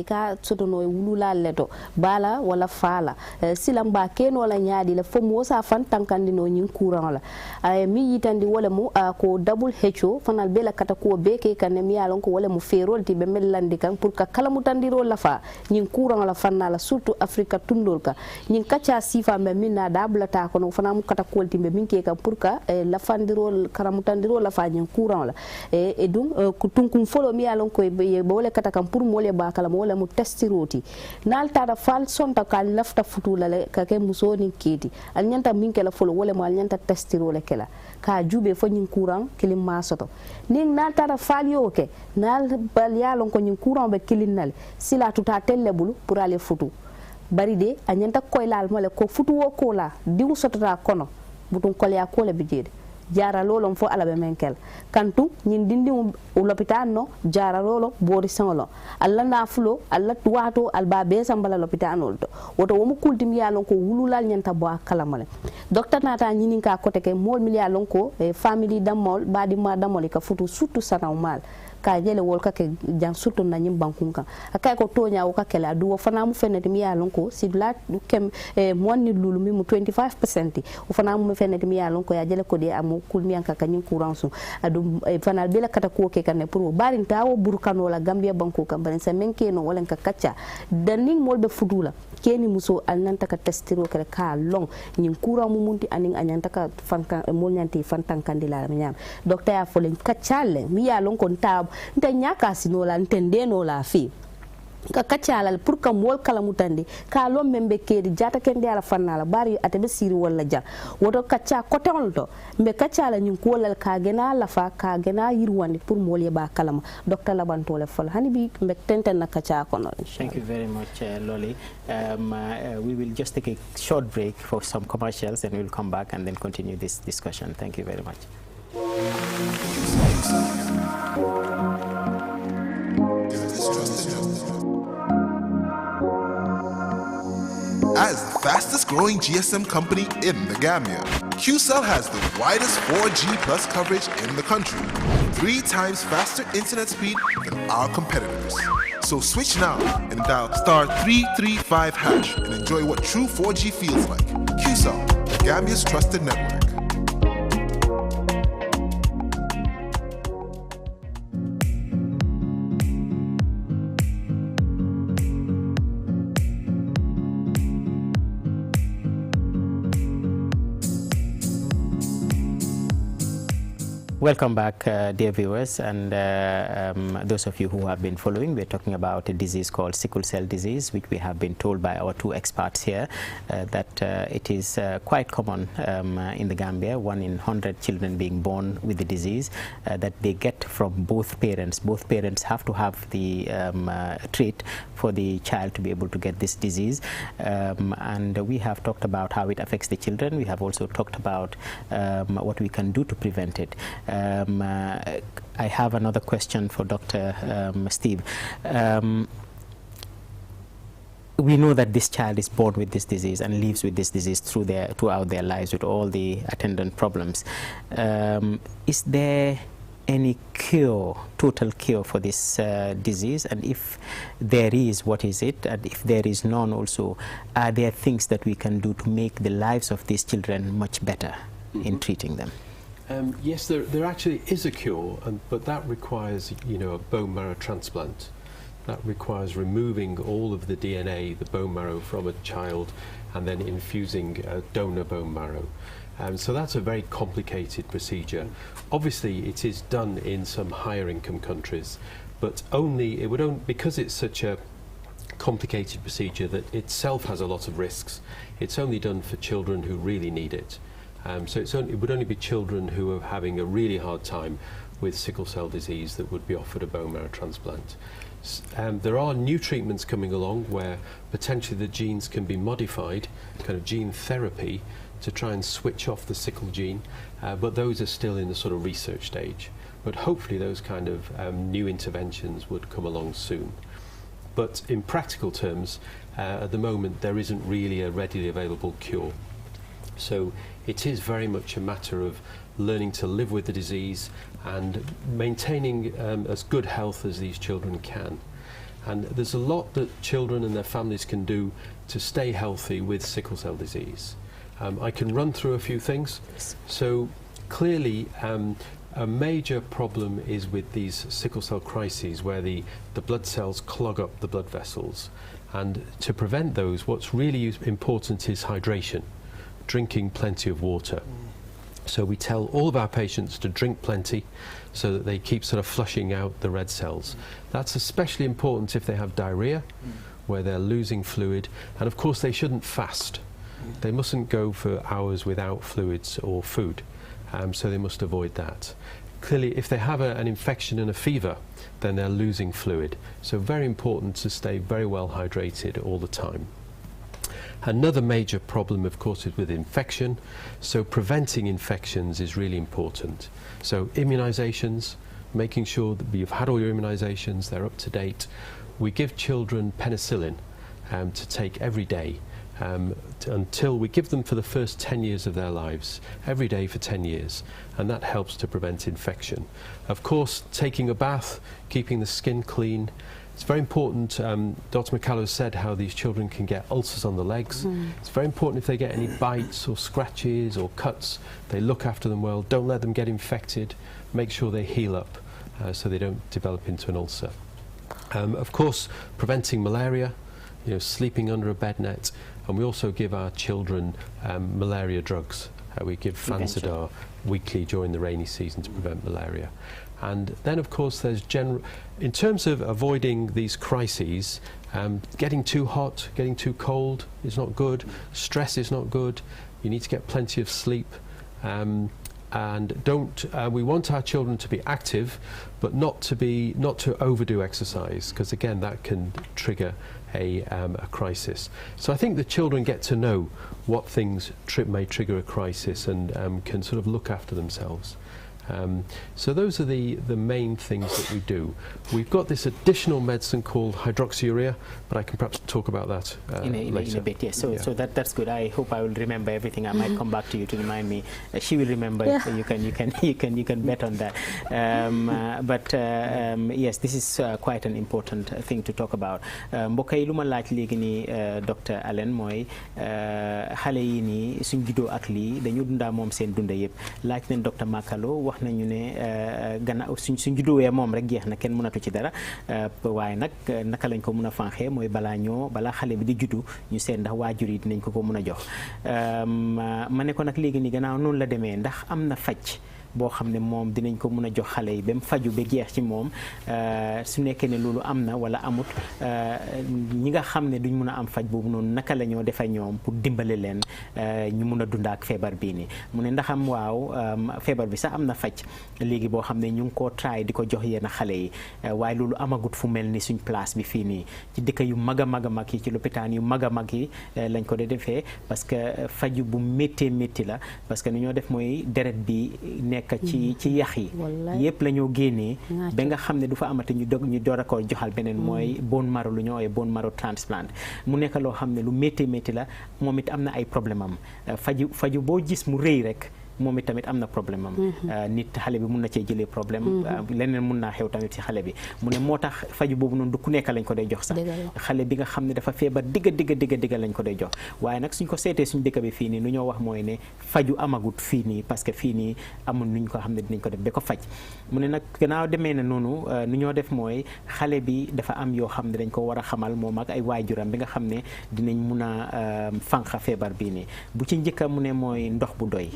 ka sotono wulula leto bala wala fala sila mba ken wala nyaadi la fom wosa fan tankandino ñin courant la mi yitandi wala mu ko double HO fanal bela kata ko beke kan mi ya lonko wala mu ferol ti be mellandi kan pour ka kala mu tandiro la fa ñin courant la fanala surtout Afrika tundol ka ñin kacha sifa me minna dablata kono fana mu kata kolti be min ke ka pour ka la fandiro karamutandiro la fa ñin courant la e dum tunkum folo mi yalon ko be wala kata kam pour mo le ba kala mo wala mu testiroti nalta da fal sonta ka lafta futula le ka ke musoni keti al nyanta min ke la folo wala mo al nyanta testiro le kala ka jube fo ñin courant kilim ma soto ning nalta da fal yo ke nal bal yalon ko ñin courant be kilinal sila tuta tellebulu pour aller futu bari de a ñanta koylal mole ko futuwo ko la diw sotota kono butun kolya ko le bijede jara lolom fo alabe menkel kantu ñin dindi l'hôpital no jara lolo bori sangolo alla na fulo alla tuwato alba be sambala l'hôpital no to woto womu kultim yalon ko wululal ñanta bo kalamale docteur nata ñinin ka kote ke mol mi yalon ko family damol badi ma damol ka futu surtout sanaw mal ka jele wol ka ke jang surtout na ñim bankunka akay ko tonya wo ka kala du fana mu fenati mi yalon ko sidla kem monni lulu mi mu 25% o fana mu fenati mi yalon ko ya jele ko de amu kulmi anka kanyin courant su adu fana bela kata ko ke kan pour barin tawo burkano la gambia banko kam ban sa menke no wala ka kacca daning molbe fudula keni muso alnanta ka testiro kala ka long ñin courant mu munti aning anyanta ka fankan mol nyanti fantan kandila mi nyam docteur ya folen kaccale mi yalon ko tab nta nyaka sinola ntendeno la fi ka kaccalal pour que mol kala mutande ka lom membe kedi jata kende ala fannala bari atebe siri wala ja woto kacca koton to mbe kaccala nyun ko lal ka gena la fa ka gena yirwandi pour mol ye ba kalama docteur labantole fol hani bi mbe tenten na kacca kono. Thank you very much Lolly. We will just take a short break for some commercials and we'll come back and then continue this discussion. Thank you very much. As the fastest growing GSM company in the Gambia, QCell has the widest 4G plus coverage in the country, 3 times faster internet speed than our competitors. So switch now and dial *335# and enjoy what true 4G feels like. QCell, the Gambia's trusted network. Welcome back, dear viewers, and those of you who have been following. We're talking about a disease called sickle cell disease, which we have been told by our 2 experts here that it is quite common in the Gambia, 1 in 100 children being born with the disease that they get from both parents. Both parents have to have the trait for the child to be able to get this disease. And we have talked about how it affects the children. We have also talked about what we can do to prevent it. I have another question for Dr. Steve. We know that this child is born with this disease and lives with this disease throughout their lives with all the attendant problems. Is there any cure, total cure for this disease? And if there is, what is it? And if there is none also, are there things that we can do to make the lives of these children much better in treating them? Yes, there actually is a cure, but that requires, a bone marrow transplant. That requires removing all of the DNA, the bone marrow, from a child and then infusing donor bone marrow. So that's a very complicated procedure. Obviously, it is done in some higher income countries, but because it's such a complicated procedure that itself has a lot of risks, it's only done for children who really need it. So it would only be children who are having a really hard time, with sickle cell disease that would be offered a bone marrow transplant. There are new treatments coming along where potentially the genes can be modified, kind of gene therapy, to try and switch off the sickle gene, but those are still in the sort of research stage. But hopefully those kind of new interventions would come along soon. But in practical terms, at the moment there isn't really a readily available cure. So it is very much a matter of learning to live with the disease and maintaining as good health as these children can. And there's a lot that children and their families can do to stay healthy with sickle cell disease. I can run through a few things. So clearly a major problem is with these sickle cell crises where the blood cells clog up the blood vessels. And to prevent those, what's really important is hydration, drinking plenty of water. So we tell all of our patients to drink plenty so that they keep sort of flushing out the red cells. That's especially important if they have diarrhea, where they're losing fluid. And of course they shouldn't fast. They mustn't go for hours without fluids or food. So they must avoid that. Clearly, if they have an infection and a fever, then they're losing fluid. So very important to stay very well hydrated all the time. Another major problem, of course, is with infection. So preventing infections is really important. So immunizations, making sure that you've had all your immunizations, they're up to date. We give children penicillin to take every day. Until we give them for the first 10 years of their lives, every day for 10 years, and that helps to prevent infection. Of course, taking a bath, keeping the skin clean. It's very important. Dr. McCallum said how these children can get ulcers on the legs. It's very important if they get any bites or scratches or cuts, they look after them well. Don't let them get infected. Make sure they heal up so they don't develop into an ulcer. Of course, preventing malaria, sleeping under a bed net. And we also give our children malaria drugs. We give Fansidar weekly during the rainy season to prevent malaria. And then, of course, there's in terms of avoiding these crises, getting too hot, getting too cold is not good. Stress is not good. You need to get plenty of sleep. And we want our children to be active, but not to overdo exercise, because again, that can trigger a crisis. So I think the children get to know what things may trigger a crisis and can sort of look after themselves. So those are the main things that we do. We've got this additional medicine called hydroxyurea, but I can perhaps talk about that later. In a bit, yes. So that's good. I hope I will remember everything. I might come back to you to remind me. She will remember. Yeah. You can bet on that. Yes, this is quite an important thing to talk about. Mbokk yi lu ma laaj léegi nii Dr. Allen mooy xale yi nii suñ juddoo ak lii dañu dundaa moom seen dunda yëpp. Laaj nañ Dr. Makalo wax nañu ne gannaaw suñ judduwee moom rek jeex na kenn mënatu ci dara waaye nag naka lañ ko mën a fanxee mooy balaa xale bi di juddu ñu seet ndax waajur yi dinañ ko mën a jox ma ne ko nag léegi nii gannaaw noonu la demee ndax am na faj boo xam ne moom dinañ ko mën a jox xale yi ba mu faju ba jeex ci moom su nekkee ne loolu am na wala amut ñi nga xam ne duñ mën a am faj boobu noonu naka la ñoo defa ñoom pour dimbale leen ñu mën a dund ak feebar bii nii mu ne ndaxam waaw feebar bi sax am na faj léegi boo xam ne ñu ngi koo try di ko jox yenn xale yi waaye loolu amagut fu mel ni suñ place bi fii nii ci dëkk yu mag a mag yi ci lopitaan yu mag a mag yi lañ ko de defee parce que faju bu métti la parce que ni ñoo def mooy deret bi nekk ci yax yi yëpp la ñoo génnee ba nga xam ne du fa amati ñu door a ko joxal beneen mooy bone marrow lu ñoo bone marrow transplant mu nekk loo xam ne lu métti la moom it am na ay problème am faju boo gis mu rëy rek moom it tamit am na problème am nit xale bi mun na cee jëlee problème leneen mun naa xew tamit ci xale bi mu ne moo tax faju boobu noonu du ku nekk lañ ko day jox sax xale bi nga xam ne dafa feebar digga lañ ko day jox waaye nag suñ ko seetee suñ dëkk bi fii nii nu ñoo wax mooy ne faju amagut fii nii parce que fii nii amul nuñ ko xam ne dinañ ko def ba ko faj mu ne nag gannaaw demee na noonu nu ñoo def mooy xale bi dafa am yoo xam ne dañ ko war a xamal moom ak ay waajuram bi nga xam ne dinañ mun a fànqa feebar bii nii bu ci njëkka mu ne mooy ndox bu doy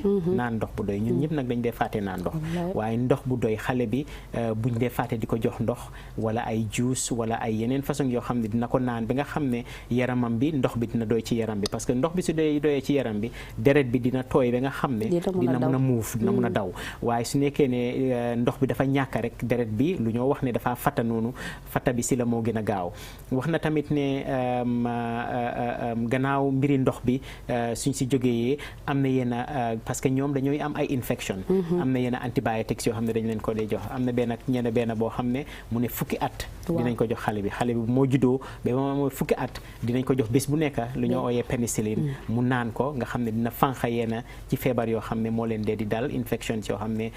naan ndox bu doy ñun ñëpp nag dañ dee fàtte naan ndox waaye ndox bu doy xale bi buñ dee fàtte di ko jox ndox wala ay juice wala ay yeneen façon yoo xam ne dina ko naan bi nga xam ne yaramam bi ndox bi dina doy ci yaram bi parce que ndox bi su doyee ci yaram bi deret bi dina tooy ba nga xam ne dina mun a muuf dina mun a daw waaye su nekkee ne ndox bi dafa ñàkk rek deret bi lu ñoo wax ne dafa fatta noonu fatta bi si la moo gën a gaaw wax na tamit ne gannaaw mbiri ndox bi suñ si jógee am na yenn parce que ñoom dañooy am ay infection am na yenn antibiotics yoo xam ne dañ leen ko dee jox am na benn boo xam ne mu ne fukki at dinañ ko jox xale bi moo juddoo ba moo fukki at dinañ ko jox bés bu nekk lu ñoo ooyee pénicilline mu naan ko nga xam ne dina fanqa yenn ci feebar yoo xam ne moo leen dee di dal infections yoo xam ne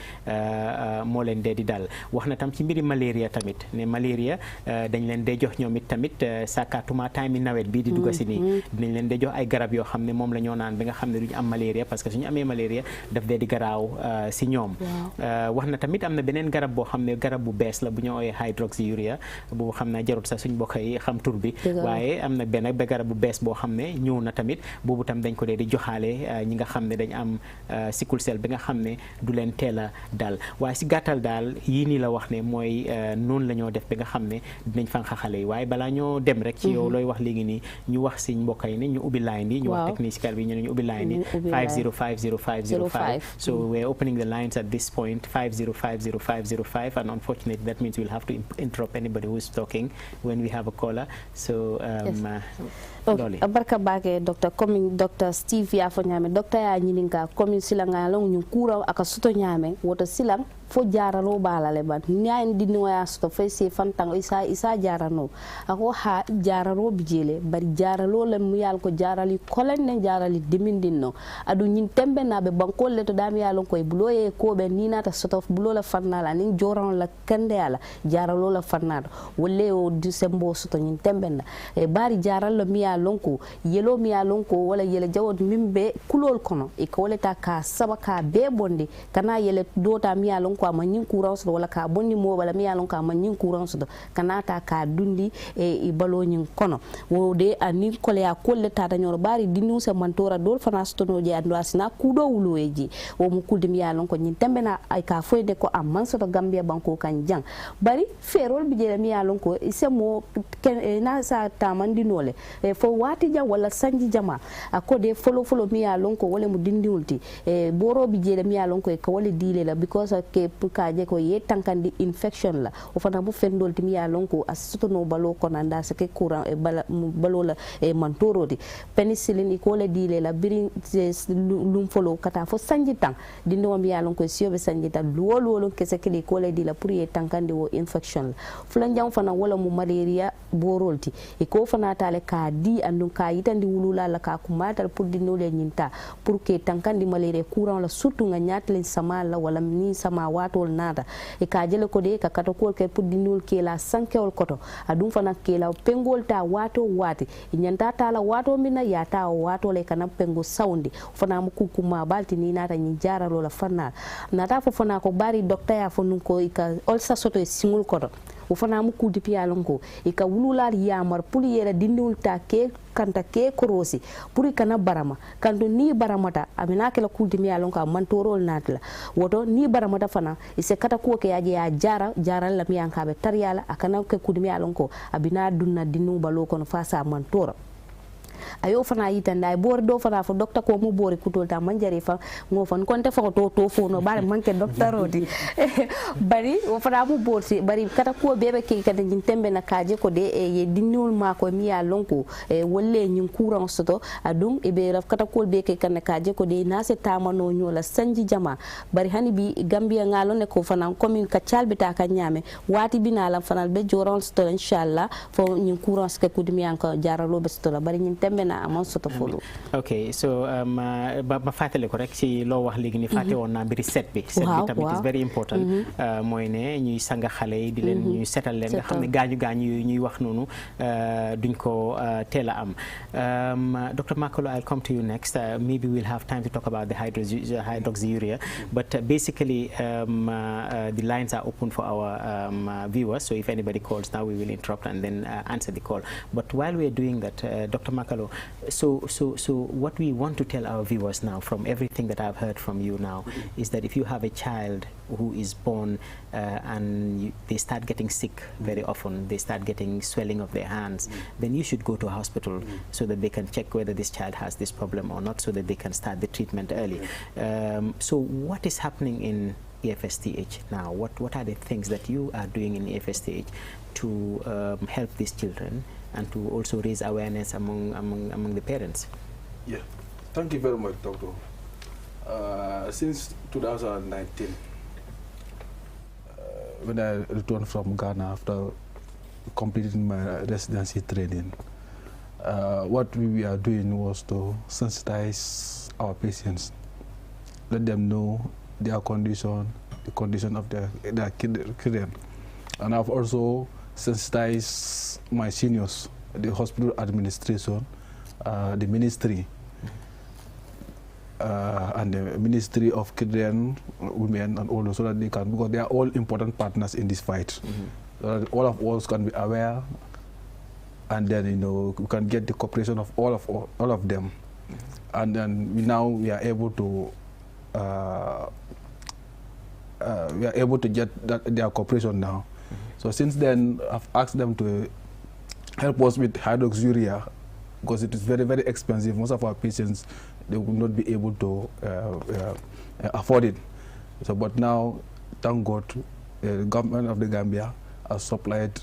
moo leen dee di dal wax na tam ci mbiri malaria tamit ne malaria dañ leen dee jox ñoom it tamit sàkkaatuma time yi nawet bi di dugga si nii dinañ leen dee jox ay garab yoo xam ne moom la ñoo naan bi nga xam ne duñu am malaria parce que suñu amee malaria daf dee di garaaw si ñoom wax na tamit am na beneen garab boo xam ne garab bu bees la bu ñu ooyee hydroxyurea bu xam naa jarut sax suñ mbokk yi xam tur bi waaye am na benn garab bu bees boo xam ne ñëw na tamit boobu tam dañ ko dee di joxaale ñi nga xam ne dañ am sickle cell bi nga xam ne du leen teel a dal waaye si gàttal daal yii nii la wax ne mooy noonu la ñoo def bi nga xam ne dinañ fanqa xale yi waaye balaa ñoo dem rek ci yow looy wax léegi nii ñu wax si mbokk yi ne ñu ubbi line yi ñu wax technical bi ñu ubbi line yi 5050505 so we're opening the lines at this point 5050505 and unfortunately that means we'll have to interrupt anybody who is talking when we have a caller so barka bake docteur comme docteur Steve ya fo nyame docteur ya nyininka comme silanga long ñu kura aka suto nyame woto silang fo jaralo balale ban nyaay di no ya suto fay se fantang isa jarano ako ha jararo bijele bari jaralo le mu yal ko jarali kolen ne jarali dimindinno adu nyin tembe na be banko le to dami yalon koy buloye ko be ni nata soto bulola fannala ni joran la kande ala jaralo la fannado wolle o disembo soto nyin tembe na e bari jaralo mi lonko yelo mi lonko wala yele jawod mimbe kulol kono e ko leta ka sabaka be bonde kana yele dota mi lonko ama nyin courant so wala ka bonni mo wala mi lonko ama nyin courant so kana ta ka dundi e balo nyin kono wode ani kole ya kolleta dañoro bari dinu se mantora dol fana stono je ando asina kudo wuloeji wo mu kulde mi lonko nyin tembe na ay ka foyde ko amman so to gambia banko kan jang bari ferol bi je mi lonko ise mo na sa tamandi nole fo wati jam wala sanji jama akode folo mi ya lonko wala mu dindiwulti boro bi jele mi ya lonko e ko wala dile la because ke pukaje ko ye tankandi infection la o fana bu fendol ti mi ya lonko asuto no balo ko nanda se ke courant e balo la e mantorodi penicillin ko wala dile la biri lum folo kata fo sanji tan dindo mi ya lonko siobe sanji tan luwolo kese ke ko wala dile pour ye tankandi wo infection la fulan jam fana wala mu malaria borolti e ko fana tale ka di andun ka yitandi wulula la ka kumatal pour dinole nyinta pour que tankandi malaria courant la surtout nga nyatlen sama la wala ni sama watol nada e ka jele ko de ka kato ko ke pour dinol ke la sankewol koto adum fana ke la pengol ta wato wati nyanta ta la wato mina ya ta wato le kana pengo saundi fana mu kukuma balti ni nata nyi jaralo la fana nata fo fana ko bari docteur ya fo nun ko ika olsa soto e singul koto o fana mu kudi piyalonko e ka wululal yamar pour yela dindiwul ta ke kanta ke korosi pour kana barama kanto ni baramata amina kala kudi mi yalonko mantorol natla woto ni baramata fana ise kata ko ke yaje ya jara la mi yankabe taryala akana ke kudi mi yalonko abina dunna dinu balo kono fasa mantoro ayo fana yitanda bor do fana fo docteur ko mo bori kutol ta manjari fa mo fon konte fa to fo no bare manke docteur odi bari o fana mo borsi bari kata ko bebe ke kata nyin tembe na kaje ko de ye dinul ma ko mi ya lonko wolle nyin courant soto adum e be raf kata ko be ke kan kaje ko de na se tamano nyola sanji jama bari hani bi gambia ngalo ne ko fana commune ka calbita ka nyame wati binala fana be joron soto inshallah fo nyin courant ske ko dimi an ko jaralo be soto bari nyin mena amon soto folo okay so ba fatale ko rek ci lo wax legi ni faté won na mbiri set bi tamit is very important moy ne ñuy sanga xalé yi di len ñuy setal len nga xamné gañu ñuy wax nonu duñ ko téla am Dr. Makolo, I'll come to you next. Maybe we'll have time to talk about the hydroxyurea, but basically the lines are open for our viewers, so if anybody calls now we will interrupt and then answer the call. But while we're doing that, Dr. Makolo, follow. So what we want to tell our viewers now, from everything that I've heard from you now, is that if you have a child who is born and they start getting sick very often, they start getting swelling of their hands, then you should go to a hospital so that they can check whether this child has this problem or not, so that they can start the treatment early. So what is happening in EFSTH now? What are the things that you are doing in EFSTH to help these children and to also raise awareness among the parents? Yeah, thank you very much, Doctor. Since 2019, when I returned from Ghana after completing my residency training, what we are doing was to sensitize our patients, let them know their condition, the condition of their children. And I've also sensitized my seniors, the hospital administration, the ministry, and the Ministry of Children, Women, and all those, so that they can, because they are all important partners in this fight. So that all of us can be aware, and then we can get the cooperation of all of them, and then we are able to get their cooperation now. So since then, I've asked them to help us with hydroxyurea, because it is very, very expensive. Most of our patients, they will not be able to afford it. So, but now, thank God, the government of the Gambia has supplied,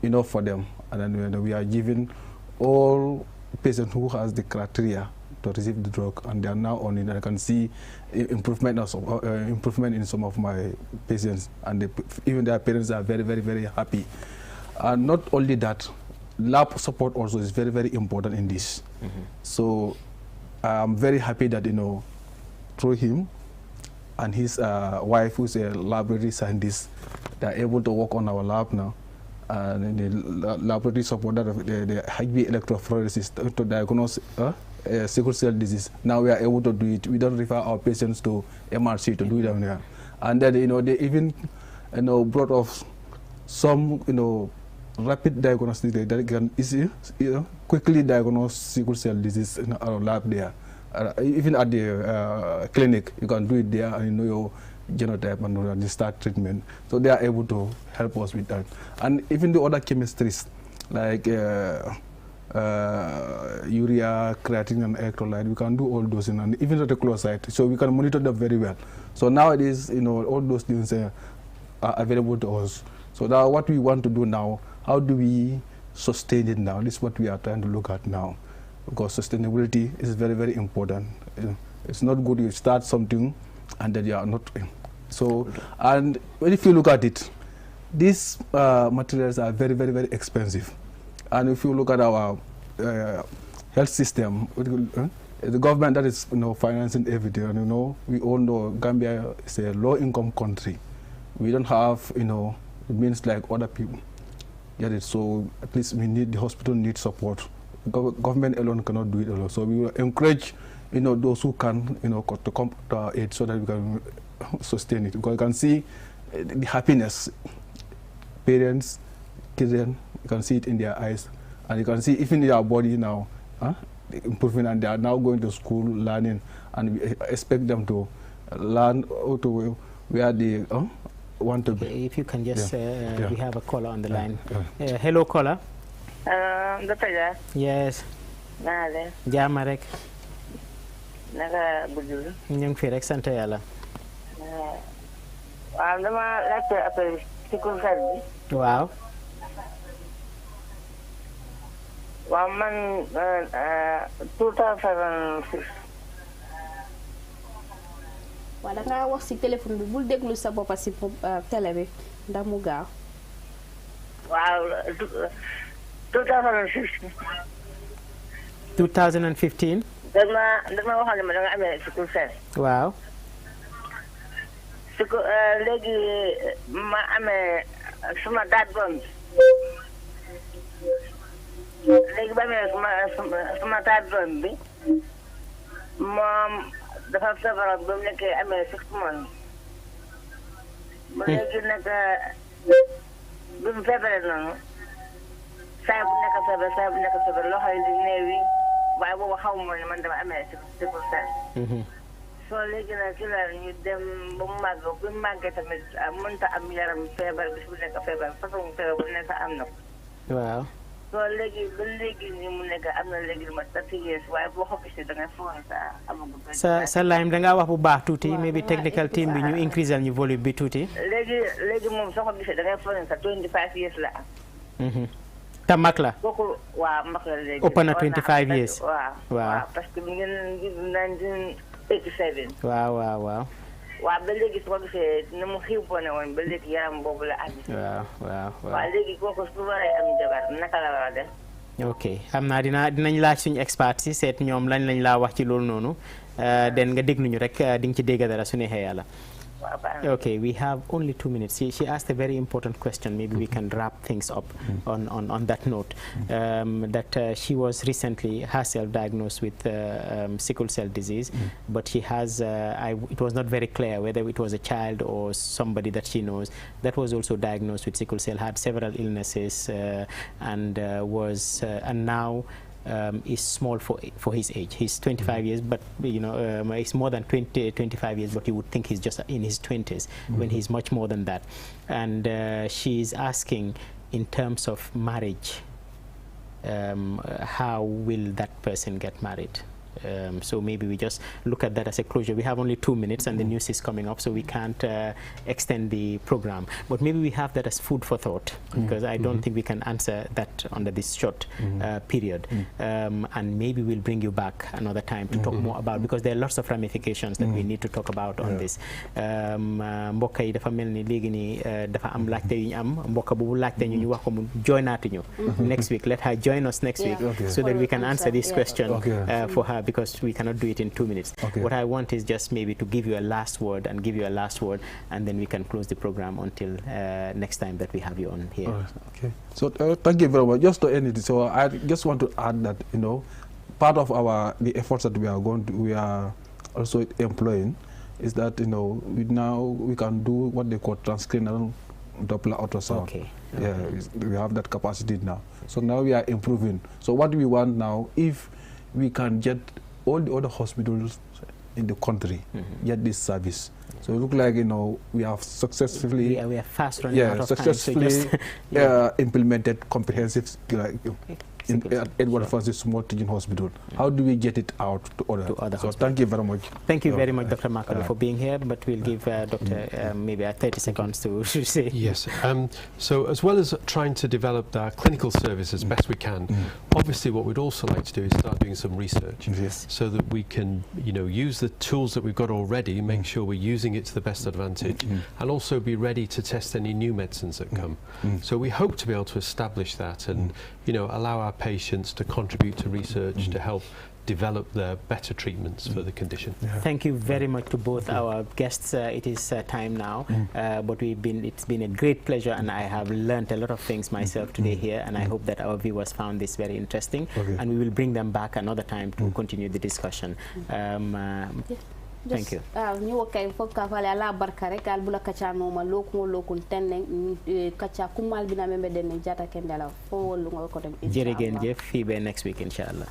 enough for them, and then we are giving all patients who has the criteria to receive the drug, and they are now on it. I can see improvement in some of my patients, and even their parents are very, very, very happy. And not only that, lab support also is very, very important in this. So I'm very happy that through him and his wife, who's a laboratory scientist, they're able to work on our lab now. And the laboratory support that the HB electrophoresis to diagnose sickle cell disease. Now we are able to do it. We don't refer our patients to MRC to do it down there. And then they even brought off some rapid diagnostic that can easily quickly diagnose sickle cell disease in our lab there. Even at the clinic, you can do it there and know your genotype and start treatment. So they are able to help us with that. And even the other chemistries like urea, creatine, and electrolyte, we can do all those, and even the reticulocyte, so we can monitor them very well. So nowadays, all those things are available to us. So now what we want to do now, how do we sustain it now? This is what we are trying to look at now, because sustainability is very, very important. It's not good you start something and then you are not. So, and if you look at it, these materials are very, very, very expensive. And if you look at our health system, the government that is financing everything, and we all know Gambia is a low-income country. We don't have means like other people. Get it? So at least the hospital needs support. Government alone cannot do it alone. So we will encourage those who can to come to our aid, so that we can sustain it. Because you can see the happiness, parents, children, you can see it in their eyes, and you can see even in their body now, the improvement, and they are now going to school, learning, and we expect them to learn to where they want to be. If you can just, we have a caller on the line. Hello, caller. Yes. Jaama rek. Naka budul. Ñu ngi fi rek sant Yàlla. Waaw dama laajte après sickle cell bi. Waaw. Waaw man 2006. Waaw da nga wax ci téléphone bi bul déglu sa bopp ci télé bi ndax mu gaaw. Waaw 2006. 2015. dama waxoon ne ma da nga amee sickle cell. Waaw. Léegi ma amee suma daat bon bi. Léegi ba amee suma daat bon bi moom dafa feebar ba mu nekkee amee 6 months. Mu léegi nag bi mu feebaree noonu saa bu nekk feebar loxo yi di néew yi waaye boobu xaw ma ne man dama amee sickle cell. so léegi nag ci la ñu dem ba mu màgg bu mu màggee tamit mënta am yaram feebar bis bu nekk feebar façon feebar bu nekk am na ko. waaw. so léegi ba léegi ni mu nekk am na léegi ma 30 years waaye boo ko gisee da ngay foog sa amagu. sa line da ngaa wax bu baax tuuti maybe technical team bi ñu increase ñu volume bi tuuti. léegi moom soo ko gisee da ngay foog sa 25 years la am. te mag la. kooku waaw mag la léegi. ëpp na 25 years. waaw parce que mi ngi 1987. waaw. waaw ba léegi su ko gisee ni mu xiiboone woon ba léegi yaram boobu la am. waaw léegi kooku su waree am jabar naka la war a def. ok xam naa dinañ laaj suñu expert si seet ñoom lañ laa wax ci loolu noonu den nga déglu ñu rek di nga ci dégg dara su neexee yàlla. Okay, we have only 2 minutes. She asked a very important question. Maybe we can wrap things up on that note. That she was recently herself diagnosed with sickle cell disease, but she has, it was not very clear whether it was a child or somebody that she knows that was also diagnosed with sickle cell, had several illnesses, and now is small for his age. He's 25 years, but you know, he's more than 25 years, but you would think he's just in his 20s when he's much more than that. And she's asking, in terms of marriage, how will that person get married? So maybe we just look at that as a closure. We have only 2 minutes and the news is coming up, so we can't extend the program. But maybe we have that as food for thought, because I don't think we can answer that under this short period. And maybe we'll bring you back another time to talk more about, because there are lots of ramifications that we need to talk about on this. Mbokk yi dafa mel ni léegi nii dafa am laajte yu ñu am mbokk boobu laajte ñu wax ko mu joinaatu ñu next week. Let her join us next week so that we can answer this question for her, because we cannot do it in 2 minutes. What I want is just maybe to give you a last word and then we can close the program until next time that we have you on here. Okay. So thank you very much. Just to end it, so I just want to add that, you know, part of the efforts that we are also employing is that, you know, we can do what they call transcranial Doppler ultrasound. Yeah, we have that capacity now. So now we are improving. So what we want now, if we can get all the other hospitals in the country get this service. So it looks like, you know, we have successfully we are fast running out of time, so just, implemented comprehensive at Edward Francis Small Teaching Hospital. How do we get it out to other hospitals? Thank you very much. Thank you very much, Dr. Makalo, for being here, but we'll give Dr. maybe 30 seconds to say. Yes. So as well as trying to develop our clinical service as best we can, obviously what we'd also like to do is start doing some research so that we can, you know, use the tools that we've got already, make sure we're using it to the best advantage, and also be ready to test any new medicines that come. So we hope to be able to establish that and, you know, allow our patients to contribute to research to help develop the better treatments for the condition. Thank you very much to both our guests. It is time now, but it's been a great pleasure, and I have learned a lot of things myself today here, and I hope that our viewers found this very interesting, and we will bring them back another time to continue the discussion. Thank you. Ñu wakay fokka fale ala barka rek al bula kacha no ma lokun tenne kacha kumal bina membe den jata kendala fo lu ngo ko dem jere gen jef fi be next week inshallah.